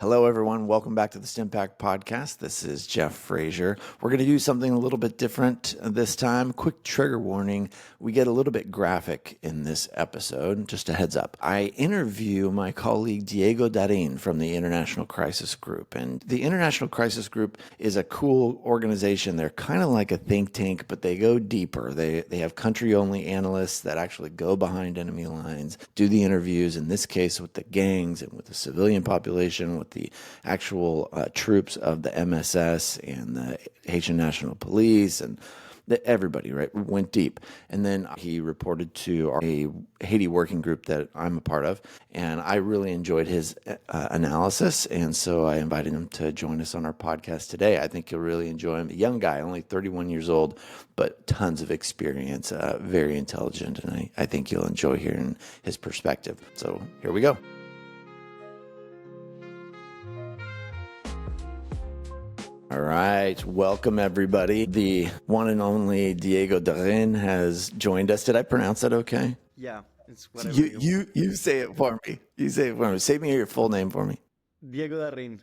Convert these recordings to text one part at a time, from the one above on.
Hello, everyone. Welcome back to the Stimpak podcast. This is Jeff Frazier. We're going to do something a little bit different this time. Quick trigger warning. We get a little bit graphic in this episode. Just a heads up. I interview my colleague Diego Da Rin from the International Crisis Group. And the International Crisis Group is a cool organization. They're kind of like a think tank, but they go deeper. They have country-only analysts that actually go behind enemy lines, do the interviews, in this case with the gangs and with the civilian population, with the actual troops of the MSS and the Haitian National Police and everybody, right? Went deep. And then he reported to a Haiti working group that I'm a part of. And I really enjoyed his analysis. And so I invited him to join us on our podcast today. I think you'll really enjoy him. A young guy, only 31 years old, but tons of experience, very intelligent. And I think you'll enjoy hearing his perspective. So here we go. All right. Welcome, everybody. The one and only Diego Da Rin has joined us. Did I pronounce that okay? Yeah, it's whatever. You say it for me. You say it for me. Say me your full name for me. Diego Da Rin.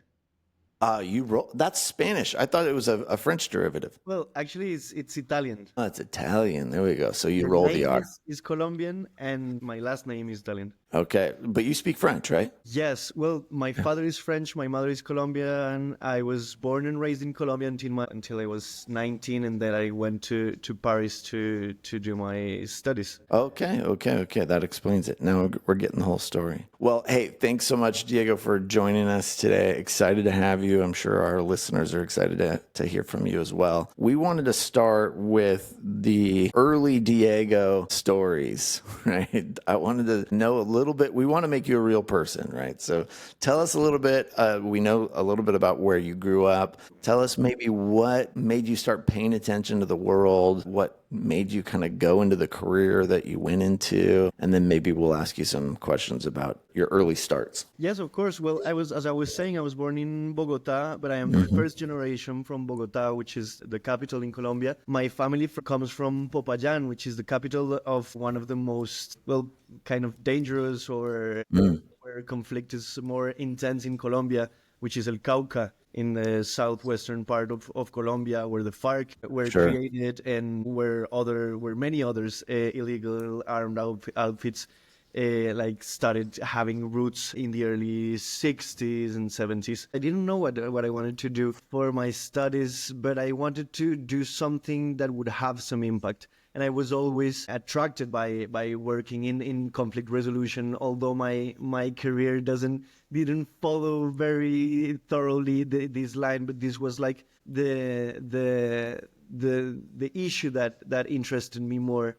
That's Spanish. I thought it was a French derivative. Well, actually, it's Italian. Oh, it's Italian. There we go. So you Your roll the name R. is Colombian, and my last name is Italian. Okay. But you speak French, right? Yes. Well, my father is French. My mother is Colombian. I was born and raised in Colombia until I was 19, and then I went to Paris to do my studies. Okay. That explains it. Now we're getting the whole story. Well, hey, thanks so much, Diego, for joining us today. Excited to have you. I'm sure our listeners are excited to hear from you as well. We wanted to start with the early Diego stories, right? I wanted to know a little bit. We want to make you a real person, right? So tell us a little bit. We know a little bit about where you grew up. Tell us maybe what made you start paying attention to the world, what made you kind of go into the career that you went into, and then maybe we'll ask you some questions about your early starts. Yes, of course. Well, as I was saying, I was born in Bogota, but I am the first generation from Bogota, which is the capital in Colombia. My family comes from Popayán, which is the capital of one of the most, kind of dangerous or where conflict is more intense in Colombia, which is El Cauca, in the southwestern part of Colombia, where the FARC were created and where many others illegal armed outfits started having roots in the early 60s and 70s. I didn't know what I wanted to do for my studies, but I wanted to do something that would have some impact. And I was always attracted by working in conflict resolution, although my career didn't follow very thoroughly this line, but this was like the issue that interested me more.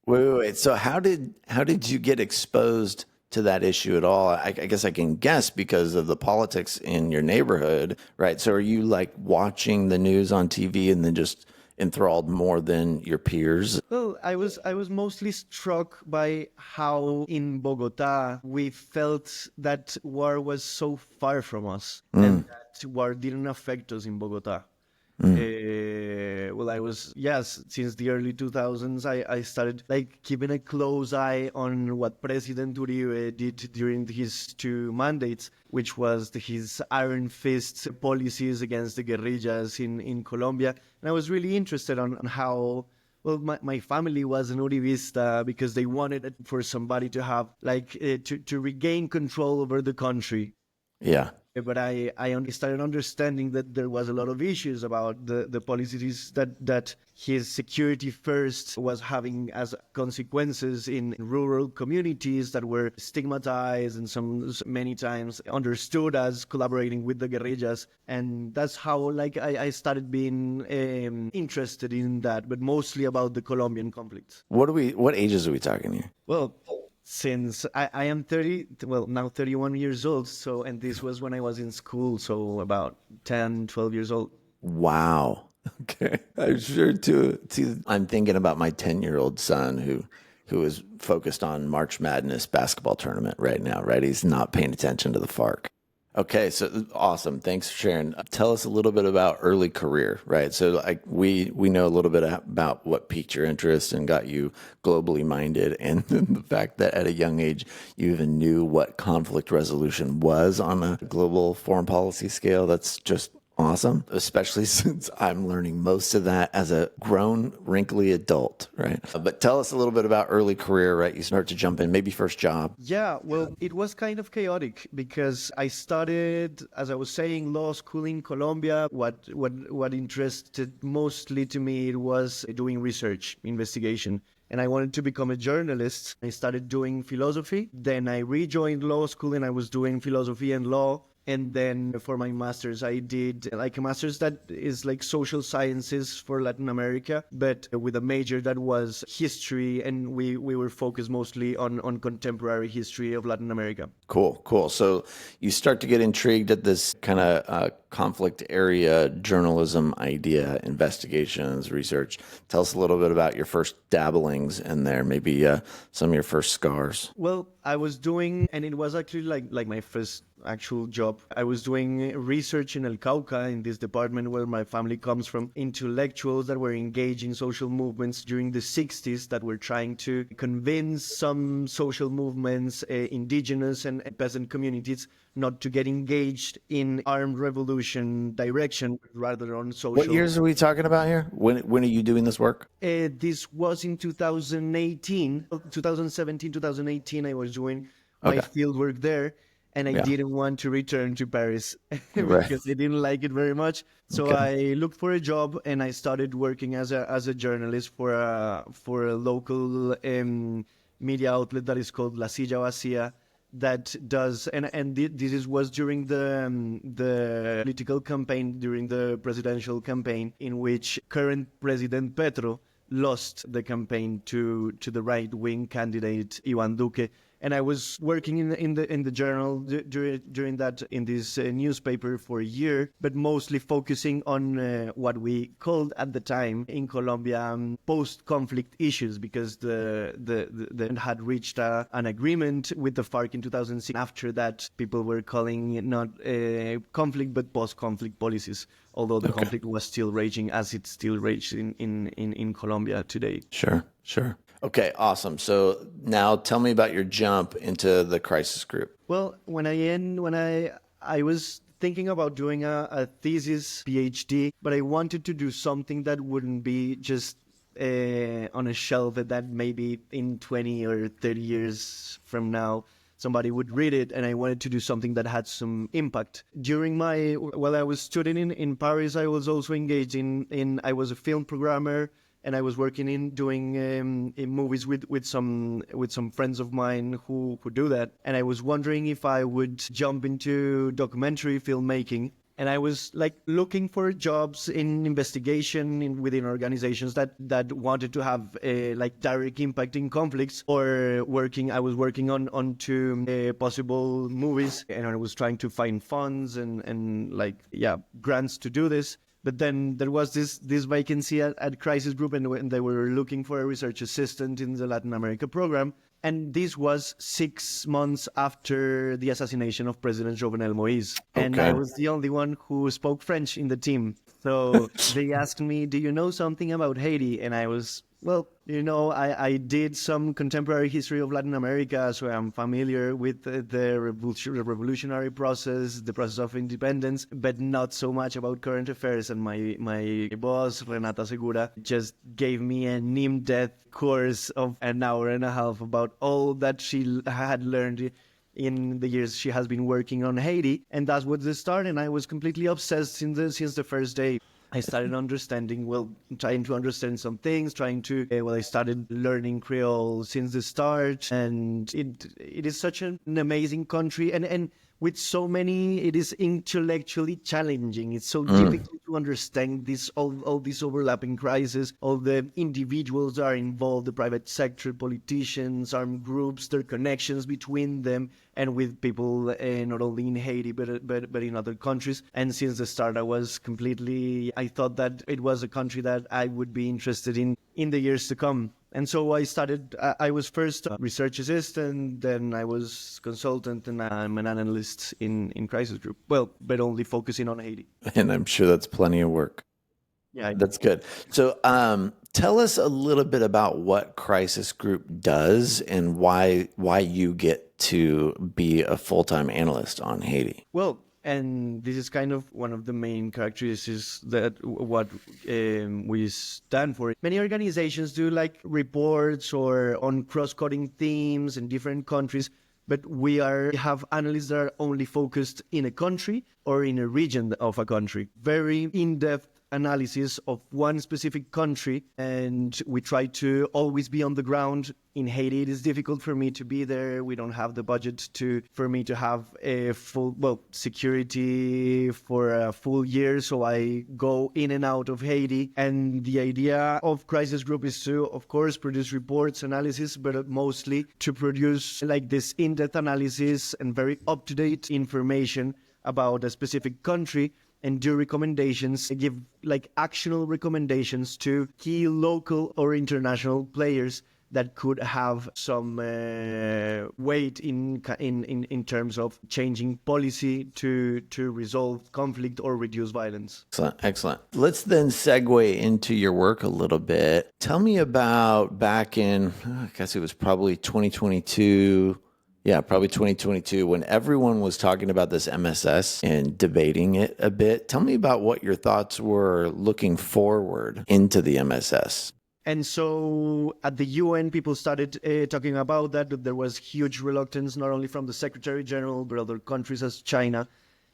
Wait. So how did you get exposed to that issue at all? I guess I can guess because of the politics in your neighborhood, right? So are you like watching the news on TV and then just enthralled more than your peers? Well, I was mostly struck by how in Bogota we felt that war was so far from us and that war didn't affect us in Bogota. Since the early 2000s, I started keeping a close eye on what President Uribe did during his 2 mandates, which was his iron fist policies against the guerrillas in Colombia. And I was really interested on how, my family was an Uribista because they wanted for somebody to have to regain control over the country. Yeah. But I started understanding that there was a lot of issues about the policies that his security first was having as consequences in rural communities that were stigmatized and many times understood as collaborating with the guerrillas. And that's how I started being interested in that, but mostly about the Colombian conflicts. What ages are we talking here? Well, since I am 31 years old, and this was when I was in school, so about 10, 12 years old. Wow. Okay. I'm sure too. I'm thinking about my 10-year-old son who is focused on March Madness basketball tournament right now, right? He's not paying attention to the FARC. Okay, so awesome. Thanks for sharing. Tell us a little bit about early career, right? So like we know a little bit about what piqued your interest and got you globally minded, and the fact that at a young age you even knew what conflict resolution was on a global foreign policy scale. That's just awesome, especially since I'm learning most of that as a grown, wrinkly adult, right? But tell us a little bit about early career, right? You start to jump in, maybe first job. Yeah, well, it was kind of chaotic because I started, as I was saying, law school in Colombia. What interested mostly to me it was doing research, investigation. And I wanted to become a journalist. I started doing philosophy. Then I rejoined law school and I was doing philosophy and law. And then for my master's, I did like a master's that is like social sciences for Latin America, but with a major that was history. And we were focused mostly on contemporary history of Latin America. Cool, cool. So you start to get intrigued at this kind of conflict area journalism idea, investigations, research. Tell us a little bit about your first dabblings in there, maybe some of your first scars. Well, I was doing, and it was actually like my first actual job. I was doing research in El Cauca, in this department where my family comes from, intellectuals that were engaged in social movements during the 60s that were trying to convince some social movements, indigenous and peasant communities, not to get engaged in armed revolution direction, rather on What social. years are we talking about here? When are you doing this work? This was in 2018, 2017, 2018. I was doing my Okay. field work there, and I Yeah. didn't want to return to Paris Right. because I didn't like it very much. So Okay. I looked for a job, and I started working as a journalist for a local media outlet that is called La Silla Vacía, that does was during the political campaign, during the presidential campaign, in which current President Petro lost the campaign to the right wing candidate Ivan Duque. And I was working in the journal during that, in this newspaper for a year, but mostly focusing on what we called at the time in Colombia post-conflict issues, because the had reached an agreement with the FARC in 2006. After that, people were calling it not conflict but post-conflict policies, although the Okay. conflict was still raging as it still rages in Colombia today. Sure. Sure. Okay. Awesome. So now tell me about your jump into the crisis group. Well, when I was thinking about doing a thesis PhD, but I wanted to do something that wouldn't be just on a shelf, that maybe in 20 or 30 years from now somebody would read it, and I wanted to do something that had some impact. While I was studying in Paris, I was also engaged in I was a film programmer, and I was working in doing in movies with some friends of mine who do that. And I was wondering if I would jump into documentary filmmaking. And I was like looking for jobs in investigation within organizations that wanted to have a like direct impact in conflicts, or working. I was working on two possible movies, and I was trying to find funds and like grants to do this. But then there was this vacancy at Crisis Group, and they were looking for a research assistant in the Latin America program. And this was 6 months after the assassination of President Jovenel Moïse. And I Okay. was the only one who spoke French in the team. So they asked me, "Do you know something about Haiti?" And I was, well, I did some contemporary history of Latin America, so I'm familiar with the revolutionary process, the process of independence, but not so much about current affairs. And my boss, Renata Segura, just gave me an in-depth course of an hour and a half about all that she had learned in the years she has been working on Haiti. And that was the start, and I was completely obsessed since the first day. I started trying to understand some things, I started learning Creole since the start. And it is such an amazing country. And with so many, it is intellectually challenging. It's so difficult to understand all these overlapping crises. All the individuals that are involved, the private sector, politicians, armed groups, their connections between them and with people not only in Haiti but in other countries. And since the start, I thought that it was a country that I would be interested in in the years to come. And so I was first a research assistant, then I was consultant, and I'm an analyst in crisis group. Well, but only focusing on Haiti. And I'm sure that's plenty of work. Yeah. That's good. So tell us a little bit about what Crisis Group does and why you get to be a full-time analyst on Haiti. Well, and this is kind of one of the main characteristics that what we stand for. Many organizations do like reports or on cross-cutting themes in different countries, but we have analysts that are only focused in a country or in a region of a country. Very in-depth analysis of one specific country, and we try to always be on the ground. In Haiti, it is difficult for me to be there. We don't have the budget for me to have a full security for a full year, so I go in and out of Haiti. And the idea of Crisis Group is to, of course, produce reports, analysis, but mostly to produce like this in-depth analysis and very up-to-date information about a specific country, and do recommendations, give like actionable recommendations to key local or international players that could have some weight in terms of changing policy to resolve conflict or reduce violence. Excellent. Let's then segue into your work a little bit. Tell me about back in, I guess it was probably 2022. Yeah, probably 2022, when everyone was talking about this MSS and debating it a bit. Tell me about what your thoughts were looking forward into the MSS. And so at the UN, people started talking about that there was huge reluctance, not only from the Secretary General, but other countries as China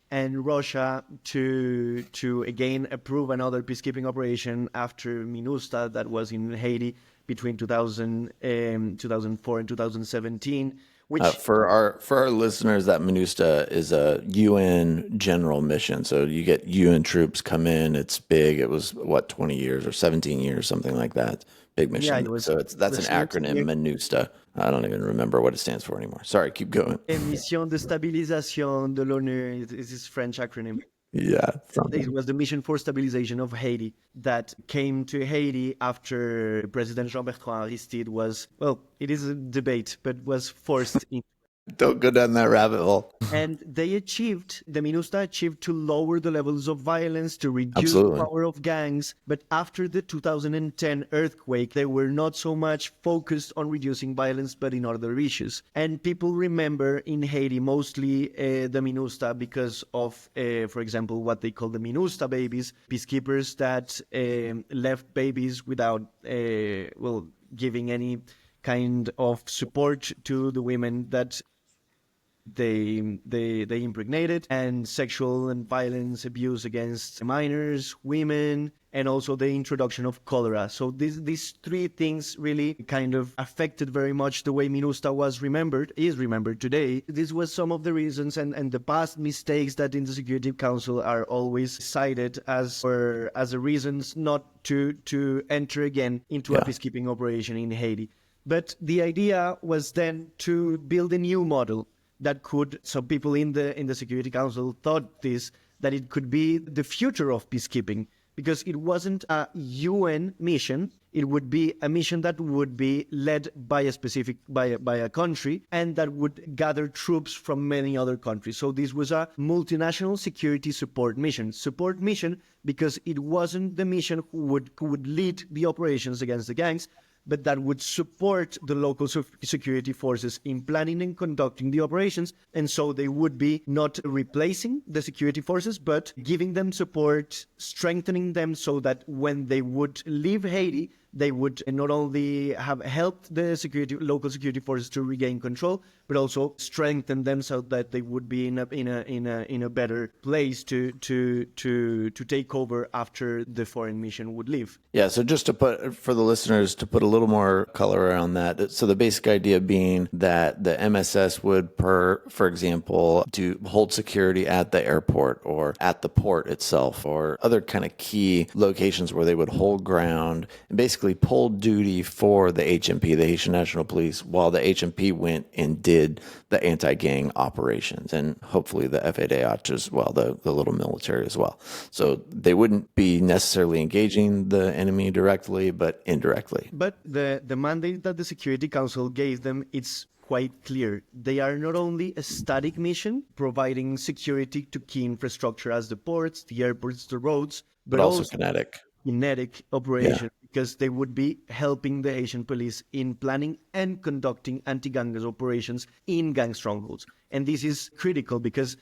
and Russia to again approve another peacekeeping operation after MINUSTA that was in Haiti between 2004 and 2017. Which for our listeners, that MINUSTA is a UN general mission. So you get UN troops come in. It's big. It was 20 years or 17 years, something like that. Big mission. Yeah, it was, so that's an acronym, MINUSTA. I don't even remember what it stands for anymore. Sorry, keep going. Mission de stabilisation de l'ONU is this French acronym. Yeah. It was the mission for stabilization of Haiti that came to Haiti after President Jean-Bertrand Aristide was, well, it is a debate, but was forced in. Don't go down that rabbit hole. And the MINUSTA achieved to lower the levels of violence, to reduce Absolutely. the power of gangs. But after the 2010 earthquake, they were not so much focused on reducing violence, but in other issues. And people remember in Haiti mostly the MINUSTA because of, for example, what they call the MINUSTA babies, peacekeepers that left babies without, giving any kind of support to the women that they impregnated, and sexual and violence abuse against minors, women, and also the introduction of cholera. So these three things really kind of affected very much the way MINUSTA is remembered today. This was some of the reasons and the past mistakes that in the Security Council are always cited as a reasons not to enter again into a peacekeeping operation in Haiti. But the idea was then to build a new model that could, some people in the Security Council thought that it could be the future of peacekeeping, because it wasn't a UN mission. It would be a mission that would be led by a country, and that would gather troops from many other countries. So this was a Multinational Security Support mission. Support mission because it wasn't the mission who would lead the operations against the gangs, but that would support the local security forces in planning and conducting the operations. And so they would be not replacing the security forces, but giving them support, strengthening them so that when they would leave Haiti, they would not only have helped the local security forces to regain control, but also strengthen them so that they would be in a better place to take over after the foreign mission would leave. Yeah, so just to put, for the listeners, to put a little more color around that. So the basic idea being that the MSS would, for example, to hold security at the airport or at the port itself or other kind of key locations where they would hold ground and basically basically pulled duty for the HMP, the Haitian National Police, while the HMP went and did the anti-gang operations, and hopefully the FADH as well, the little military as well. So they wouldn't be necessarily engaging the enemy directly, but indirectly. But the mandate that the Security Council gave them, it's quite clear. They are not only a static mission, providing security to key infrastructure as the ports, the airports, the roads, but also kinetic operation, because they would be helping the Haitian police in planning and conducting anti-gang operations in gang strongholds. And this is critical because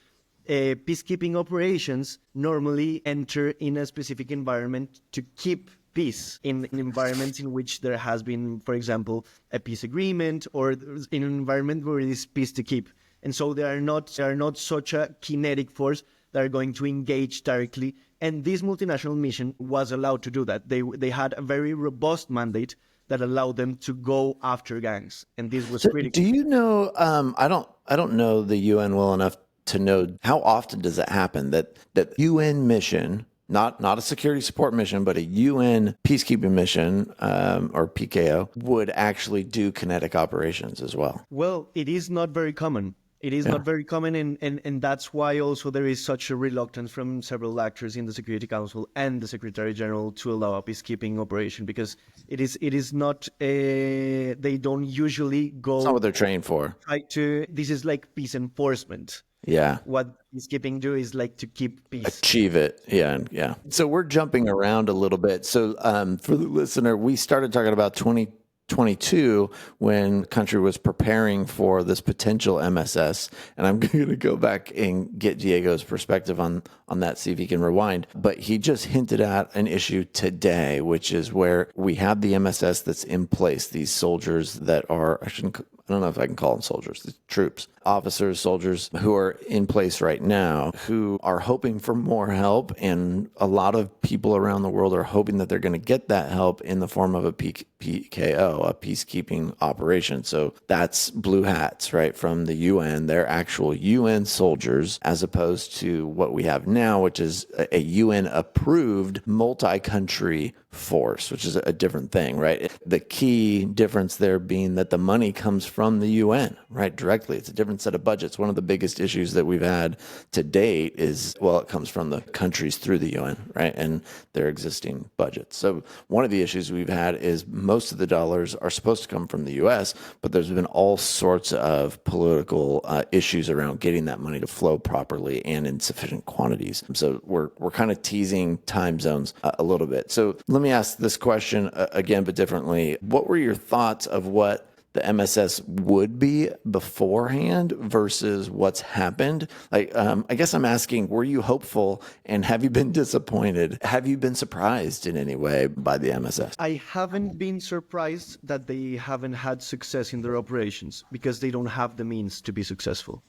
peacekeeping operations normally enter in a specific environment to keep peace in environments in which there has been, for example, a peace agreement, or in an environment where it is peace to keep. And so they are not such a kinetic force that are going to engage directly. And this multinational mission was allowed to do that. They had a very robust mandate that allowed them to go after gangs, and this was critical. Do you know? I don't know the UN well enough to know how often does it happen that UN mission, not a security support mission, but a UN peacekeeping mission, or PKO, would actually do kinetic operations as well? Well, it is not very common. It is not very common, and that's why also there is such a reluctance from several actors in the Security Council and the Secretary General to allow a peacekeeping operation, because it is not they don't usually go. It's not what they're trained for. This is like peace enforcement. Yeah. What peacekeeping do is like to keep peace. Achieve it. Yeah. So we're jumping around a little bit. So for the listener, we started talking about 2022 when the country was preparing for this potential MSS. And I'm going to go back and get Diego's perspective on that, see if he can rewind. But he just hinted at an issue today, which is where we have the MSS that's in place, these soldiers that are, I don't know if I can call them soldiers, the troops, officers, soldiers who are in place right now, who are hoping for more help. And a lot of people around the world are hoping that they're going to get that help in the form of a PKO, a peacekeeping operation. So that's blue hats, right, from the UN. They're actual UN soldiers, as opposed to what we have now, which is a UN approved multi-country force, which is a different thing, right? The key difference there being that the money comes from the UN, right, directly. It's a different set of budgets. One of the biggest issues that we've had to date is, well, it comes from the countries through the UN, right, and their existing budgets. So one of the issues we've had is most of the dollars are supposed to come from the US, but there's been all sorts of political issues around getting that money to flow properly and in sufficient quantities. So we're kind of teasing time zones a little bit. So let me ask this question again, but differently. What were your thoughts of what the MSS would be beforehand versus what's happened? Like, I guess I'm asking, were you hopeful, and have you been disappointed? Have you been surprised in any way by the MSS? I haven't been surprised that they haven't had success in their operations, because they don't have the means to be successful.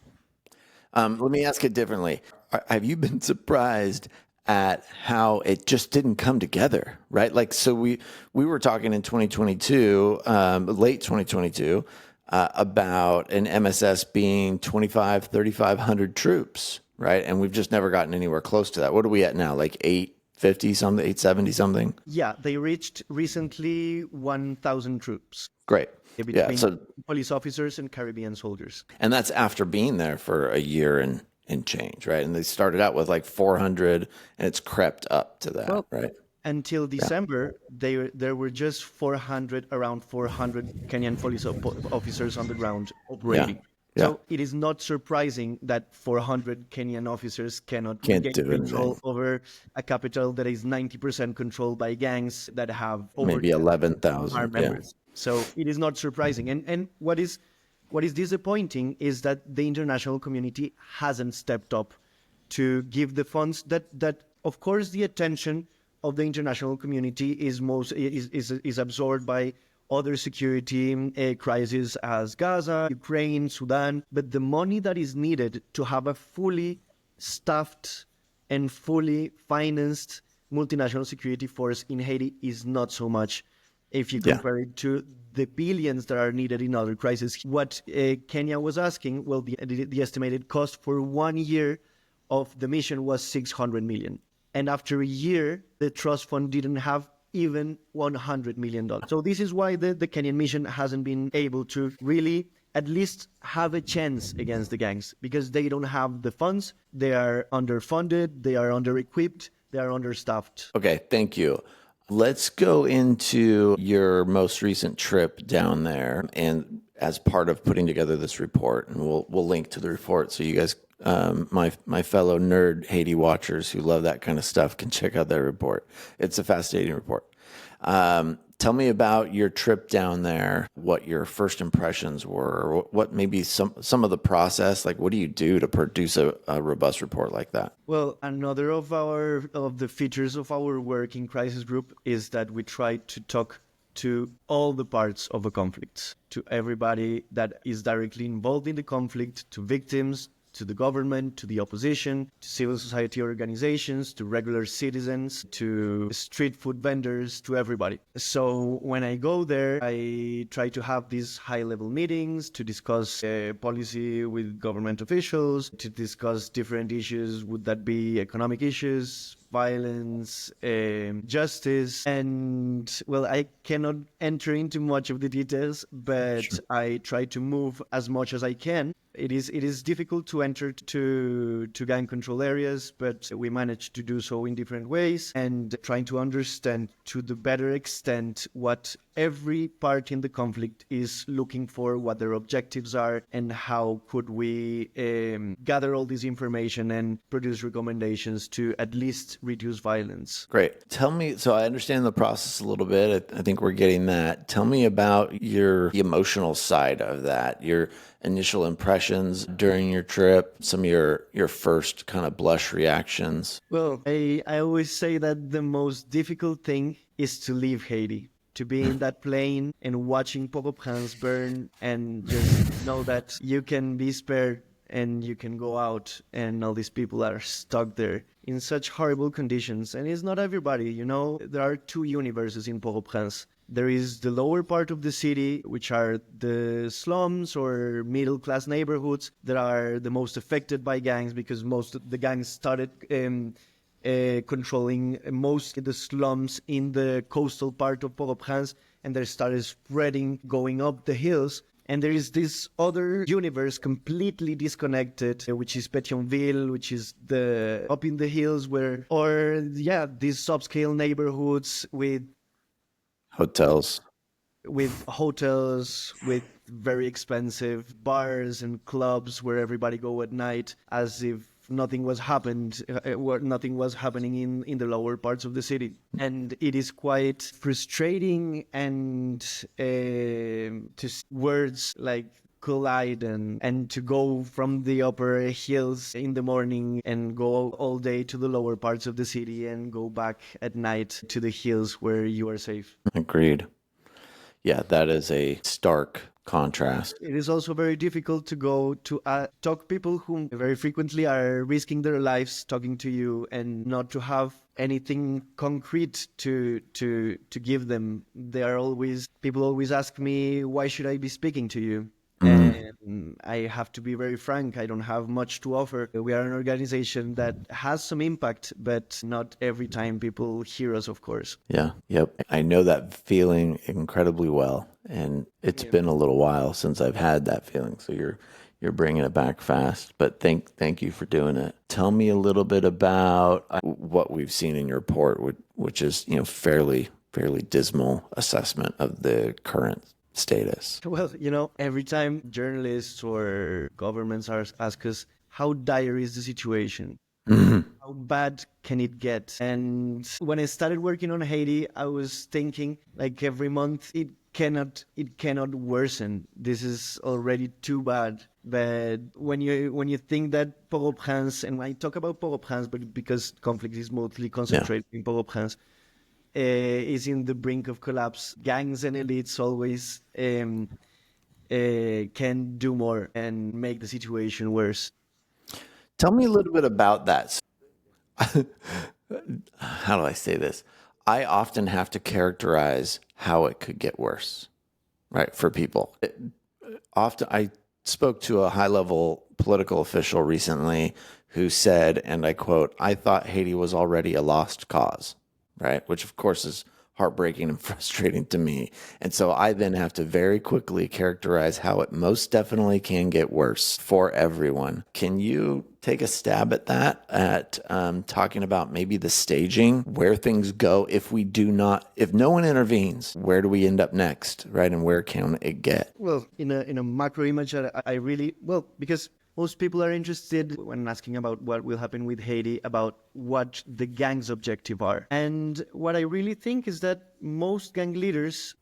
Let me ask it differently. Have you been surprised at how it just didn't come together, right? Like, so we were talking in 2022, late 2022, about an MSS being 3,500 troops, right? And we've just never gotten anywhere close to that. What are we at now? Like 850 something, 870 something? Yeah, they reached recently 1,000 troops. Great. Between police officers and Caribbean soldiers. And that's after being there for a year and change, right? And they started out with like 400, and it's crept up to that, right? Until December, there were just around 400 Kenyan police officers on the ground operating. So it is not surprising that 400 Kenyan officers can't gain control over a capital that is 90% controlled by gangs that have over maybe 11,000 members. So it is not surprising. And what is disappointing is that the international community hasn't stepped up to give the funds that of course the attention of the international community is absorbed by other security crises as Gaza, Ukraine, Sudan, but the money that is needed to have a fully staffed and fully financed multinational security force in Haiti is not so much if you compare it to the billions that are needed in other crises. What Kenya was asking, well, the estimated cost for 1 year of the mission was 600 million. And after a year, the trust fund didn't have even $100 million. So this is why the Kenyan mission hasn't been able to really at least have a chance against the gangs, because they don't have the funds, they are underfunded, they are under-equipped, they are understaffed. Okay, thank you. Let's go into your most recent trip down there, and as part of putting together this report, and we'll link to the report so you guys, my fellow nerd Haiti watchers who love that kind of stuff, can check out that report. It's a fascinating report. Tell me about your trip down there, what your first impressions were, what maybe some of the process, like what do you do to produce a robust report like that? Well, another of the features of our work in crisis group is that we try to talk to all the parts of a conflict, to everybody that is directly involved in the conflict, to victims, to the government, to the opposition, to civil society organizations, to regular citizens, to street food vendors, to everybody. So when I go there, I try to have these high-level meetings to discuss policy with government officials, to discuss different issues. Would that be economic issues, violence, justice, and well, I cannot enter into much of the details, but sure, I try to move as much as I can. It is difficult to enter to gang control areas, but we manage to do so in different ways, and trying to understand to the better extent what every part in the conflict is looking for, what their objectives are, and how could we gather all this information and produce recommendations to at least reduce violence. Great. Tell me, so I understand the process a little bit. I think we're getting that. Tell me about the emotional side of that, your initial impressions during your trip, some of your first kind of blush reactions. Well, I always say that the most difficult thing is to leave Haiti, to be in that plane and watching Port-au-Prince burn and just know that you can be spared and you can go out and all these people are stuck there in such horrible conditions. And it's not everybody, you know, there are two universes in Port-au-Prince. There is the lower part of the city, which are the slums or middle-class neighborhoods that are the most affected by gangs, because most of the gangs started controlling most of the slums in the coastal part of Port-au-Prince, and they started spreading, going up the hills. And there is this other universe completely disconnected, which is Pétionville, which is up in the hills these subscale neighborhoods with hotels, with very expensive bars and clubs where everybody go at night as if nothing was happening in the lower parts of the city. And it is quite frustrating, and to words like collide and to go from the upper hills in the morning and go all day to the lower parts of the city and go back at night to the hills where you are safe. Agreed. Yeah, that is a stark contrast. It is also very difficult to go to talk people who very frequently are risking their lives talking to you, and not to have anything concrete to give them. People always ask me, why should I be speaking to you? And I have to be very frank, I don't have much to offer. We are an organization that has some impact, but not every time people hear us, of course. Yeah, yep. I know that feeling incredibly well, and it's been a little while since I've had that feeling. So you're bringing it back fast, but thank you for doing it. Tell me a little bit about what we've seen in your report, which is, fairly dismal assessment of the current status. Well, every time journalists or governments ask us, how dire is the situation? How bad can it get? And when I started working on Haiti, I was thinking, like, every month it cannot worsen. This is already too bad. But when you think that Port-au-Prince, and I talk about Port-au-Prince, but because conflict is mostly concentrated in Port-au-Prince, is in the brink of collapse. Gangs and elites always can do more and make the situation worse. Tell me a little bit about that. How do I say this? I often have to characterize how it could get worse, right, for people. Often I spoke to a high-level political official recently who said, and I quote, "I thought Haiti was already a lost cause." Right? Which of course is heartbreaking and frustrating to me. And so I then have to very quickly characterize how it most definitely can get worse for everyone. Can you take a stab at that, at talking about maybe the staging, where things go if no one intervenes, where do we end up next, right? And where can it get? Well, in a macro image, I really, well, because most people are interested when asking about what will happen with Haiti, about what the gang's objective are. And what I really think is that most gang leaders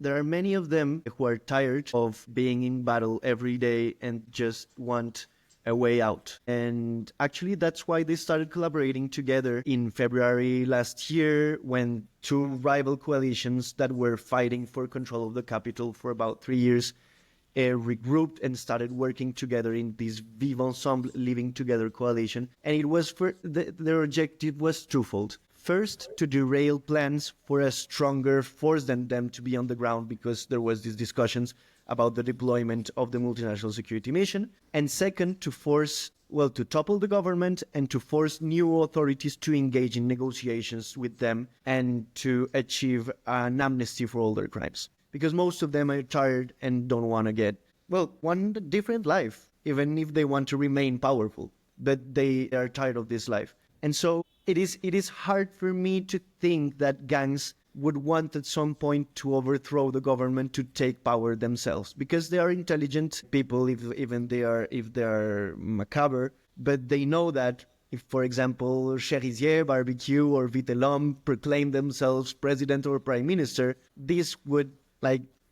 there are many of them who are tired of being in battle every day and just want a way out. And actually, that's why they started collaborating together in February last year, when two rival coalitions that were fighting for control of the capital for about 3 years regrouped and started working together in this Vive Ensemble Living Together coalition. And it was their objective was twofold. First, to derail plans for a stronger force than them to be on the ground, because there was these discussions about the deployment of the multinational security mission. And second, to topple the government and to force new authorities to engage in negotiations with them and to achieve an amnesty for all their crimes. Because most of them are tired and don't want to want a different life, even if they want to remain powerful. But they are tired of this life. And so it is hard for me to think that gangs would want at some point to overthrow the government to take power themselves, because they are intelligent people, if they are macabre, but they know that if, for example, Frazier, Barbecue, or Vitelom proclaim themselves president or prime minister, this would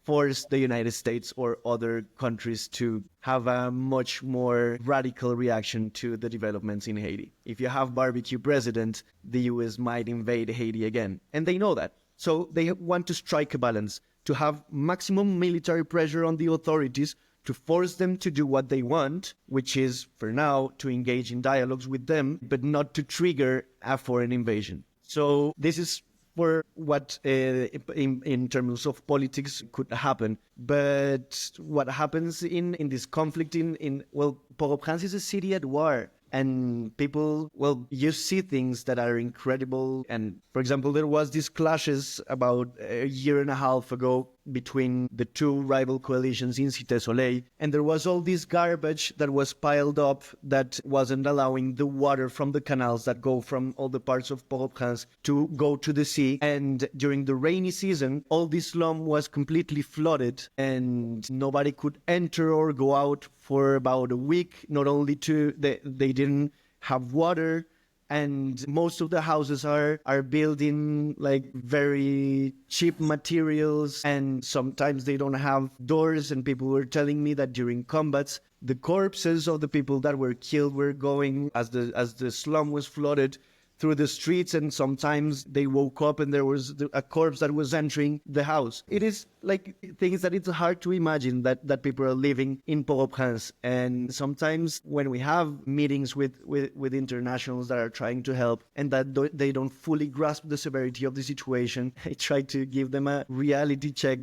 force the United States or other countries to have a much more radical reaction to the developments in Haiti. If you have Barbecue president, the US might invade Haiti again. And they know that. So they want to strike a balance, to have maximum military pressure on the authorities to force them to do what they want, which is, for now, to engage in dialogues with them, but not to trigger a foreign invasion. So this is for what, in terms of politics, could happen. But what happens in this conflict Port-au-Prince is a city at war. And people, you see things that are incredible. And for example, there was these clashes about a year and a half ago between the two rival coalitions in Cité Soleil. And there was all this garbage that was piled up that wasn't allowing the water from the canals that go from all the parts of Port-au-Prince to go to the sea. And during the rainy season, all this slum was completely flooded and nobody could enter or go out for about a week. Not only they didn't have water, and most of the houses are built in very cheap materials, and sometimes they don't have doors. And people were telling me that during combats, the corpses of the people that were killed were going, as the slum was flooded, through the streets, and sometimes they woke up and there was a corpse that was entering the house. It is things that it's hard to imagine that people are living in Port-au-Prince. And sometimes when we have meetings with internationals that are trying to help and that they don't fully grasp the severity of the situation, I try to give them a reality check,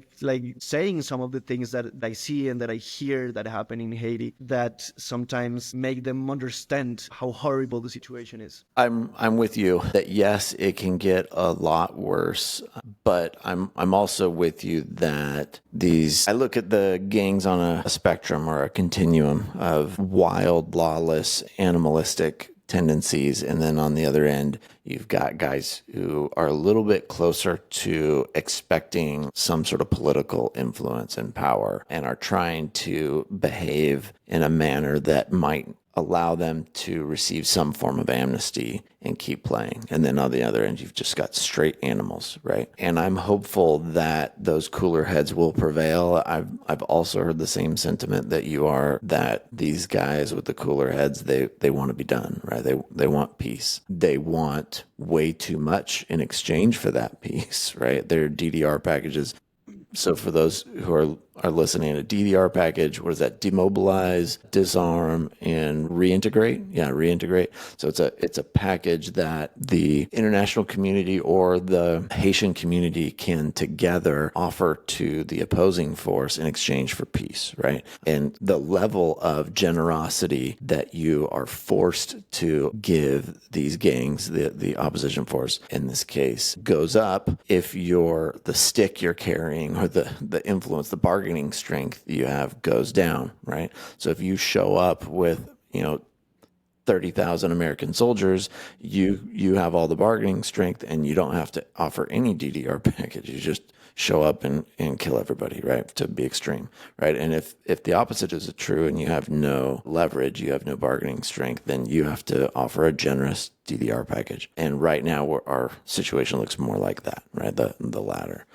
saying some of the things that I see and that I hear that happen in Haiti, that sometimes make them understand how horrible the situation is. I'm with you that yes, it can get a lot worse, but I'm also with you that I look at the gangs on a spectrum or a continuum of wild, lawless, animalistic tendencies, and then on the other end, you've got guys who are a little bit closer to expecting some sort of political influence and power and are trying to behave in a manner that might allow them to receive some form of amnesty and keep playing. And then on the other end, you've just got straight animals, right? And I'm hopeful that those cooler heads will prevail. I've also heard the same sentiment that you are, that these guys with the cooler heads, they want to be done, right? They want peace. They want way too much in exchange for that peace, right? Their DDR packages So for those who are listening, a DDR package, what is that? Demobilize, disarm, and reintegrate. Yeah, reintegrate. So it's a package that the international community or the Haitian community can together offer to the opposing force in exchange for peace, right? And the level of generosity that you are forced to give these gangs, the opposition force in this case, goes up if the stick you're carrying or the influence, the bargaining strength you have goes down, right? So if you show up with, 30,000 American soldiers, you have all the bargaining strength and you don't have to offer any DDR package. You just show up and kill everybody, right? To be extreme, right? And if the opposite is true and you have no leverage, you have no bargaining strength, then you have to offer a generous DDR package. And right now our situation looks more like that, right? The latter.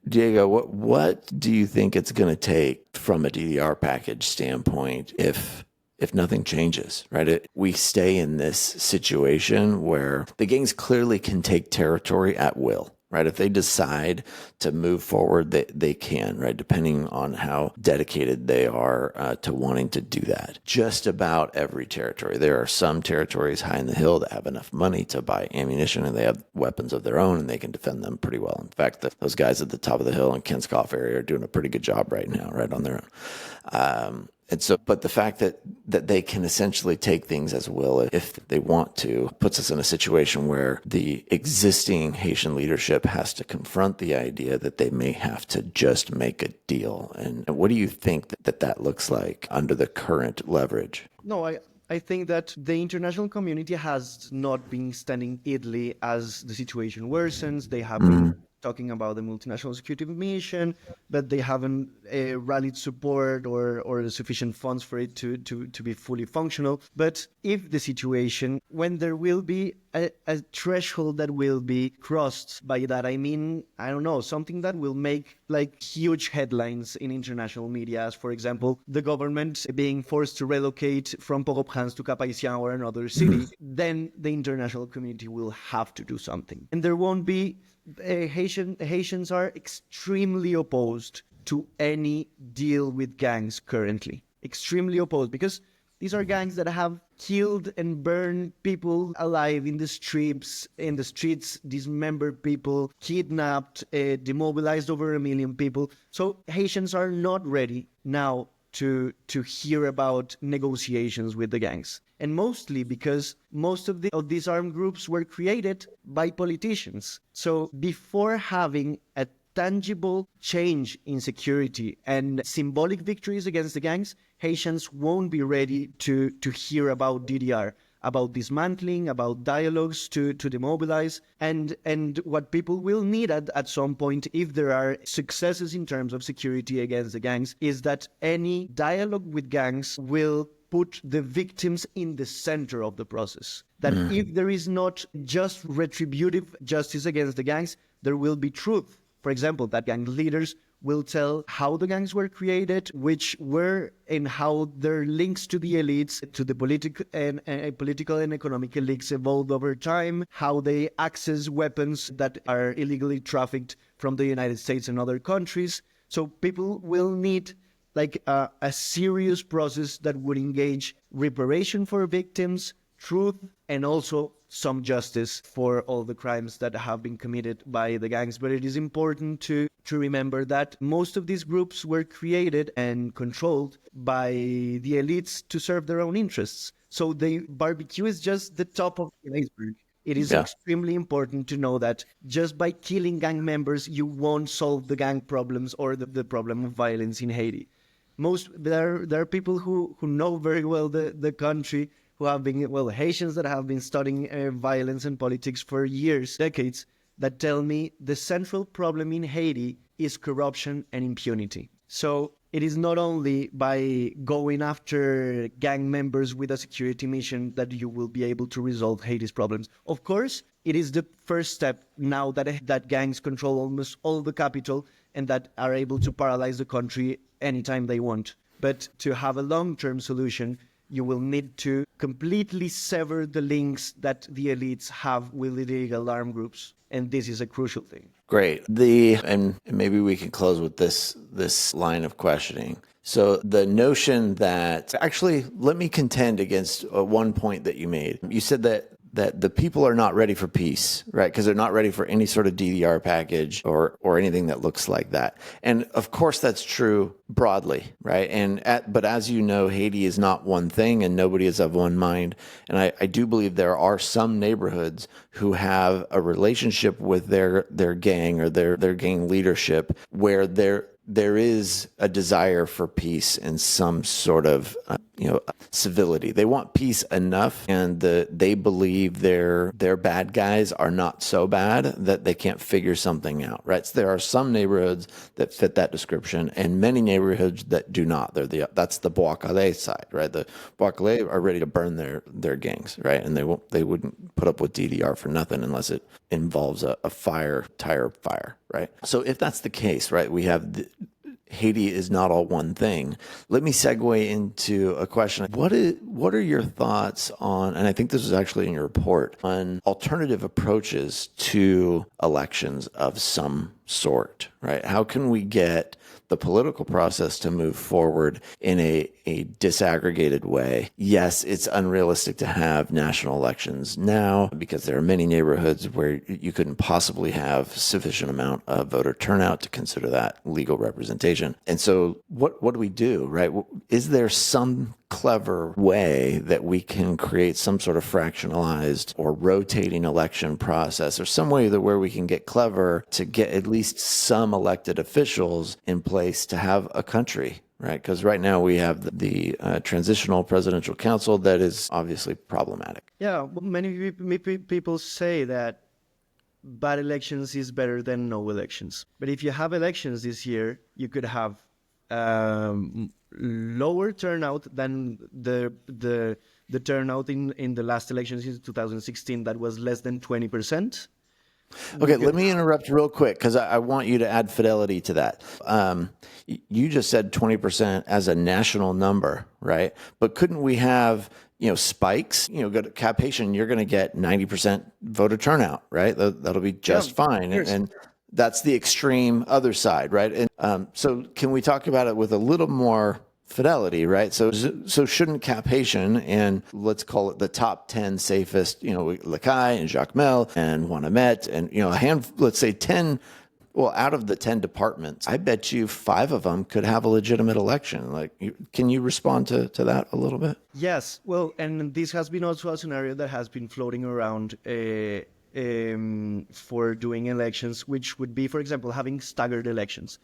Diego, what do you think it's going to take from a DDR package standpoint if nothing changes, right? We stay in this situation where the gangs clearly can take territory at will, right? If they decide to move forward, they can, right? Depending on how dedicated they are to wanting to do that. Just about every territory. There are some territories high in the hill that have enough money to buy ammunition and they have weapons of their own and they can defend them pretty well. In fact, those guys at the top of the hill in Kenskoff area are doing a pretty good job right now, right on their own. And so, but the fact that they can essentially take things as will if they want to puts us in a situation where the existing Haitian leadership has to confront the idea that they may have to just make a deal. And what do you think that looks like under the current leverage? No, I think that the international community has not been standing idly as the situation worsens. They have been talking about the multinational security mission, but they haven't rallied support or the sufficient funds for it to be fully functional. But if the situation, when there will be a threshold that will be crossed, by that I mean, I don't know, something that will make like huge headlines in international media, as for example, the government being forced to relocate from Port-au-Prince to Cap-Haïtien or another city, then the international community will have to do something. And there won't be Haitians are extremely opposed to any deal with gangs currently. Extremely opposed, because these are gangs that have killed and burned people alive in the streets, dismembered people, kidnapped, demobilized over 1 million people. So Haitians are not ready now to hear about negotiations with the gangs. And mostly because most of these armed groups were created by politicians. So before having a tangible change in security and symbolic victories against the gangs, Haitians won't be ready to hear about DDR, about dismantling, about dialogues to demobilize. And what people will need at some point, if there are successes in terms of security against the gangs, is that any dialogue with gangs will put the victims in the center of the process. That if there is not just retributive justice against the gangs, there will be truth. For example, that gang leaders will tell how the gangs were created, which were and how their links to the elites, to the political and economic elites evolved over time, how they access weapons that are illegally trafficked from the United States and other countries. So people will need like a serious process that would engage reparation for victims, truth, and also some justice for all the crimes that have been committed by the gangs. But it is important to remember that most of these groups were created and controlled by the elites to serve their own interests. So the barbecue is just the top of the iceberg. It is extremely important to know that just by killing gang members, you won't solve the gang problems or the problem of violence in Haiti. There are people who know very well the country, who have been, Haitians that have been studying violence and politics for years, decades, that tell me the central problem in Haiti is corruption and impunity. So it is not only by going after gang members with a security mission that you will be able to resolve Haiti's problems. Of course, it is the first step now that gangs control almost all the capital and that are able to paralyze the country anytime they want. But to have a long-term solution, you will need to completely sever the links that the elites have with illegal armed groups. And this is a crucial thing. Great. And maybe we can close with this line of questioning. So the notion that actually, let me contend against one point that you made. You said that the people are not ready for peace, right? Because they're not ready for any sort of DDR package or anything that looks like that. And of course, that's true broadly, right? But as you know, Haiti is not one thing, and nobody is of one mind. And I do believe there are some neighborhoods who have a relationship with their gang or their gang leadership where there is a desire for peace and some sort of civility. They want peace enough, and they believe their bad guys are not so bad that they can't figure something out, right? So there are some neighborhoods that fit that description, and many neighborhoods that do not. That's the Bois-Calais side, right? The Bois-Calais are ready to burn their gangs, right? And they wouldn't put up with DDR for nothing unless it involves a tire fire, right? So if that's the case, right, we have Haiti is not all one thing. Let me segue into a question. What are your thoughts on, and I think this was actually in your report, on alternative approaches to elections of some sort, right? How can we get the political process to move forward in a disaggregated way? Yes, it's unrealistic to have national elections now because there are many neighborhoods where you couldn't possibly have sufficient amount of voter turnout to consider that legal representation. And so what do we do, right? Is there some clever way that we can create some sort of fractionalized or rotating election process, or some way where we can get clever to get at least some elected officials in place to have a country, right? Because right now we have the transitional presidential council that is obviously problematic. Yeah, many people say that bad elections is better than no elections. But if you have elections this year, you could have lower turnout than the turnout in the last elections in 2016 that was less than 20%. Okay, let me interrupt real quick because I want you to add fidelity to that. You just said 20% as a national number, right? But couldn't we have spikes? Go to Cap Haitian, you're going to get 90% voter turnout, right? That'll be just fine. And that's the extreme other side, right? And so can we talk about it with a little more fidelity, right? So shouldn't Cap Haitian and let's call it the top 10 safest, Lacaille and Jacmel and Wanamet and, let's say 10, well, out of the 10 departments, I bet you 5 of them could have a legitimate election. Can you respond to that a little bit? Yes. Well, and this has been also a scenario that has been floating around for doing elections, which would be, for example, having staggered elections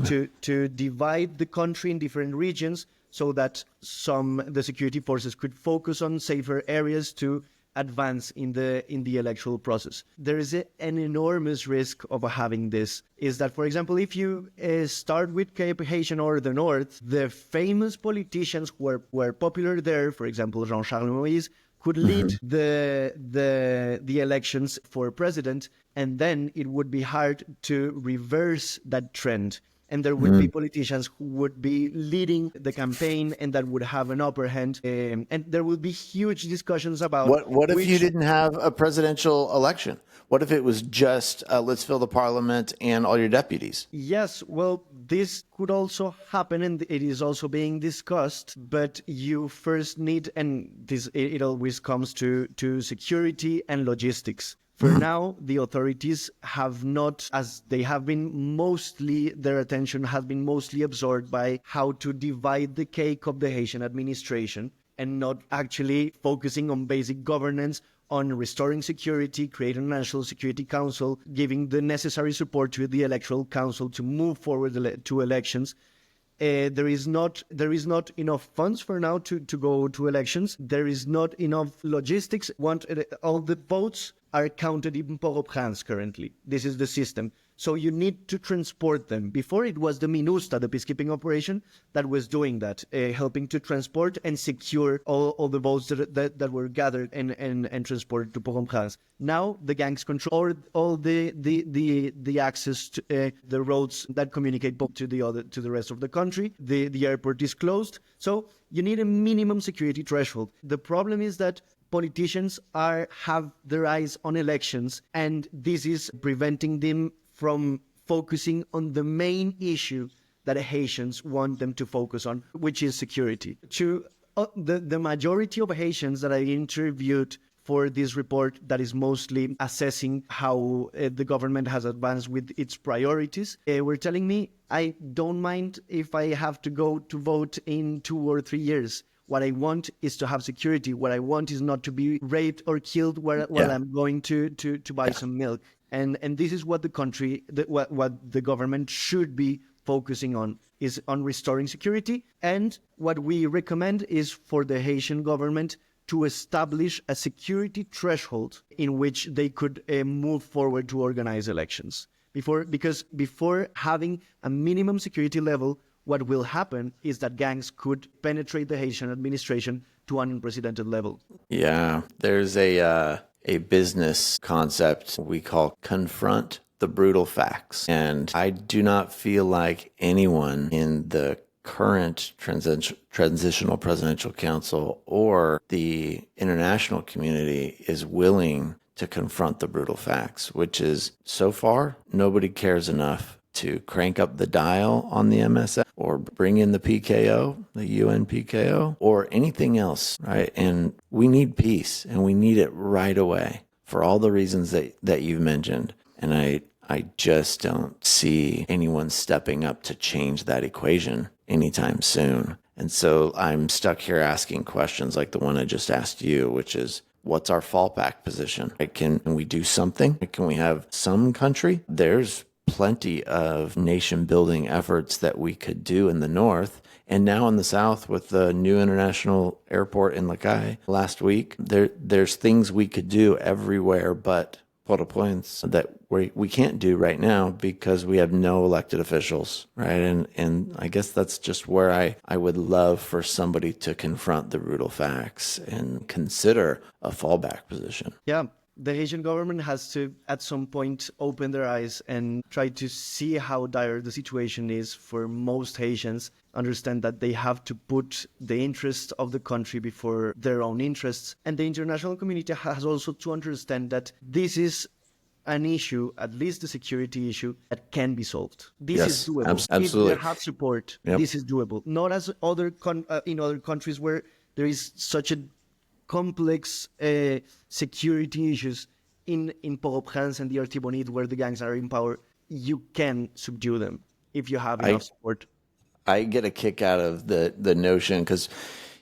to divide the country in different regions so that the security forces could focus on safer areas to advance in the electoral process. There is an enormous risk of having this, is that, for example, if you start with Cape Haitian or the North, the famous politicians who were popular there, for example, Jean-Charles Moïse, could lead the elections for president, and then it would be hard to reverse that trend. And there would be politicians who would be leading the campaign and that would have an upper hand. And there would be huge discussions about what if you didn't have a presidential election? What if it was just let's fill the parliament and all your deputies? Yes, well, this could also happen, and it is also being discussed. But you first need, and it always comes to security and logistics. For now, the authorities have not, as they have been mostly, their attention has been mostly absorbed by how to divide the cake of the Haitian administration and not actually focusing on basic governance, on restoring security, creating a National Security Council, giving the necessary support to the Electoral Council to move forward to elections. There is not enough funds for now to go to elections. There is not enough logistics. All the votes are counted in Port-au-Prince currently. This is the system. So you need to transport them. Before it was the MINUSTA, the peacekeeping operation, that was doing that, helping to transport and secure all the votes that were gathered and transported to Port-au-Prince. Now the gangs control all the access to the roads that communicate both to the rest of the country. The airport is closed. So you need a minimum security threshold. The problem is that politicians have their eyes on elections, and this is preventing them from focusing on the main issue that Haitians want them to focus on, which is security. The majority of Haitians that I interviewed for this report that is mostly assessing how the government has advanced with its priorities, were telling me, I don't mind if I have to go to vote in 2 or 3 years. What I want is to have security. What I want is not to be raped or killed while I'm going to buy some milk. And this is what the country, what the government should be focusing on, is on restoring security. And what we recommend is for the Haitian government to establish a security threshold in which they could move forward to organize elections. Because before having a minimum security level, what will happen is that gangs could penetrate the Haitian administration to an unprecedented level. Yeah, there's a business concept we call confront the brutal facts. And I do not feel like anyone in the current transitional presidential council or the international community is willing to confront the brutal facts, which is, so far, nobody cares enough to crank up the dial on the MSF or bring in the PKO, the UN PKO, or anything else, right? And we need peace, and we need it right away for all the reasons that you've mentioned. And I just don't see anyone stepping up to change that equation anytime soon. And so I'm stuck here asking questions like the one I just asked you, which is, what's our fallback position? Can we do something? Can we have some country? There's plenty of nation building efforts that we could do in the north. And now in the south with the new international airport in Lakai last week, there's things we could do everywhere but Port-au-Prince that we can't do right now because we have no elected officials, right? And I guess that's just where I would love for somebody to confront the brutal facts and consider a fallback position. Yeah. The Haitian government has to, at some point, open their eyes and try to see how dire the situation is for most Haitians, understand that they have to put the interests of the country before their own interests. And the international community has also to understand that this is an issue, at least the security issue, that can be solved. This is doable. Absolutely. If they have support, this is doable. Not as in other countries where there is such a complex security issues in Port-au-Prince and the Artibonite, where the gangs are in power. You can subdue them if you have enough support. I get a kick out of the notion because,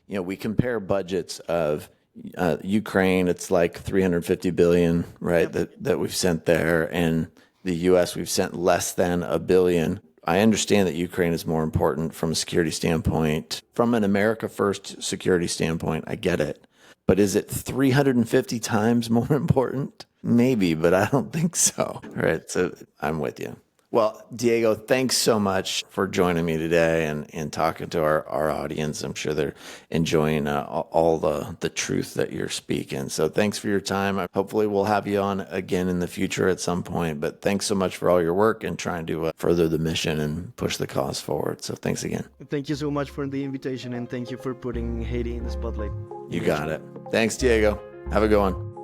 we compare budgets of Ukraine. It's like 350 billion, right? That we've sent there, and the U.S. we've sent less than $1 billion. I understand that Ukraine is more important from a security standpoint, from an America First security standpoint. I get it. But is it 350 times more important? Maybe, but I don't think so. All right. So I'm with you. Well, Diego, thanks so much for joining me today and talking to our audience. I'm sure they're enjoying all the truth that you're speaking. So thanks for your time. Hopefully we'll have you on again in the future at some point. But thanks so much for all your work and trying to further the mission and push the cause forward. So thanks again. Thank you so much for the invitation, and thank you for putting Haiti in the spotlight. You got it. Thanks, Diego. Have a good one.